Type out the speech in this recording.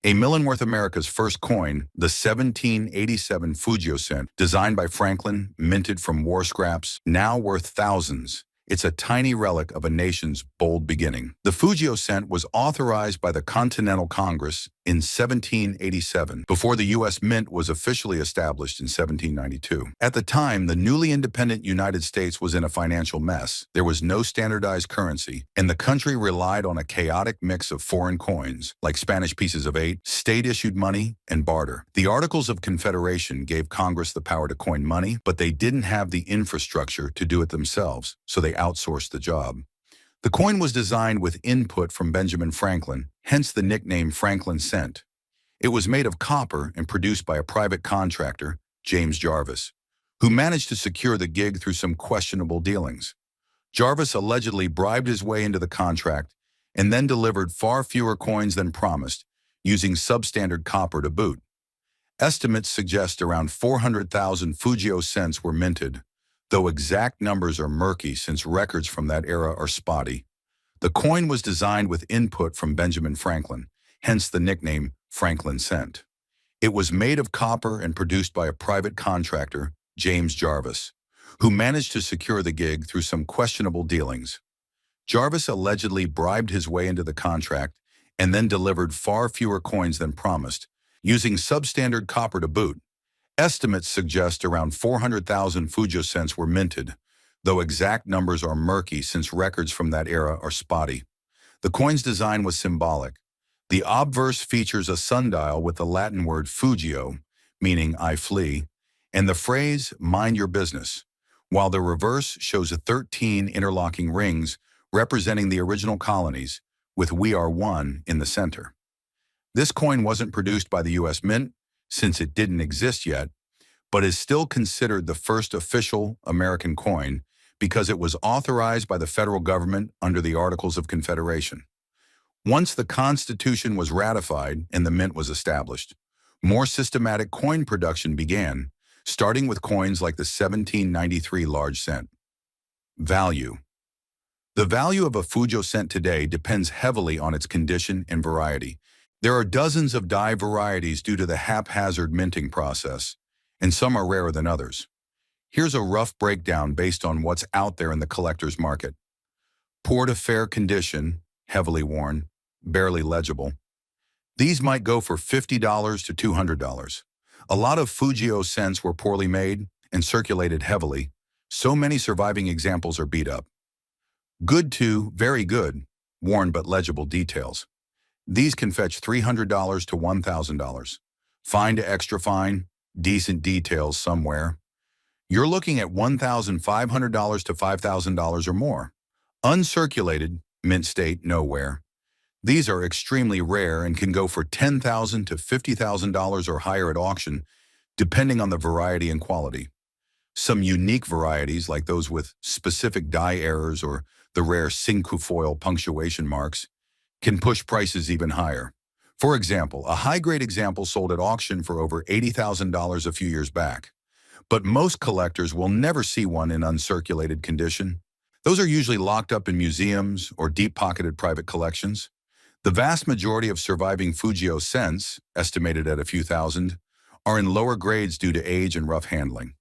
A million worth America's first coin, the 1787 Fugio Cent, designed by Franklin, minted from war scraps, now worth thousands. It's a tiny relic of a nation's bold beginning. The Fugio Cent was authorized by the Continental Congress in 1787, before the U.S. Mint was officially established in 1792. At the time, the newly independent United States was in a financial mess. There was no standardized currency, and the country relied on a chaotic mix of foreign coins, like Spanish pieces of 8, state-issued money, and barter. The Articles of Confederation gave Congress the power to coin money, but they didn't have the infrastructure to do it themselves, so they outsourced the job. The coin was designed with input from Benjamin Franklin, hence the nickname Franklin Cent. It was made of copper and produced by a private contractor, James Jarvis, who managed to secure the gig through some questionable dealings. Jarvis allegedly bribed his way into the contract and then delivered far fewer coins than promised, using substandard copper to boot. Estimates suggest around 400,000 Fugio cents were minted, though exact numbers are murky since records from that era are spotty. The coin was designed with input from Benjamin Franklin, hence the nickname Franklin Cent. It was made of copper and produced by a private contractor, James Jarvis, who managed to secure the gig through some questionable dealings. Jarvis allegedly bribed his way into the contract and then delivered far fewer coins than promised, using substandard copper to boot. Estimates suggest around 400,000 Fugio cents were minted, though exact numbers are murky since records from that era are spotty. The coin's design was symbolic. The obverse features a sundial with the Latin word fugio, meaning I flee, and the phrase mind your business, while the reverse shows 13 interlocking rings representing the original colonies, with "We Are One" in the center. This coin wasn't produced by the U.S. Mint, since it didn't exist yet, but is still considered the first official American coin because it was authorized by the federal government under the Articles of Confederation. Once the Constitution was ratified and the mint was established, more systematic coin production began, starting with coins like the 1793 large cent. Value. The value of a Fugio cent today depends heavily on its condition and variety. There are dozens of die varieties due to the haphazard minting process, and some are rarer than others. Here's a rough breakdown based on what's out there in the collector's market. Poor to fair condition, heavily worn, barely legible. These might go for $50 to $200. A lot of Fugio cents were poorly made and circulated heavily. So many surviving examples are beat up. Good to very good, worn but legible details. These can fetch $300 to $1,000. Fine to extra fine, decent details somewhere. You're looking at $1,500 to $5,000 or more. Uncirculated, mint state, nowhere. These are extremely rare and can go for $10,000 to $50,000 or higher at auction, depending on the variety and quality. Some unique varieties, like those with specific die errors or the rare cinquefoil punctuation marks, can push prices even higher. For example, a high-grade example sold at auction for over $80,000 a few years back. But most collectors will never see one in uncirculated condition. Those are usually locked up in museums or deep-pocketed private collections. The vast majority of surviving Fugio cents, estimated at a few thousand, are in lower grades due to age and rough handling.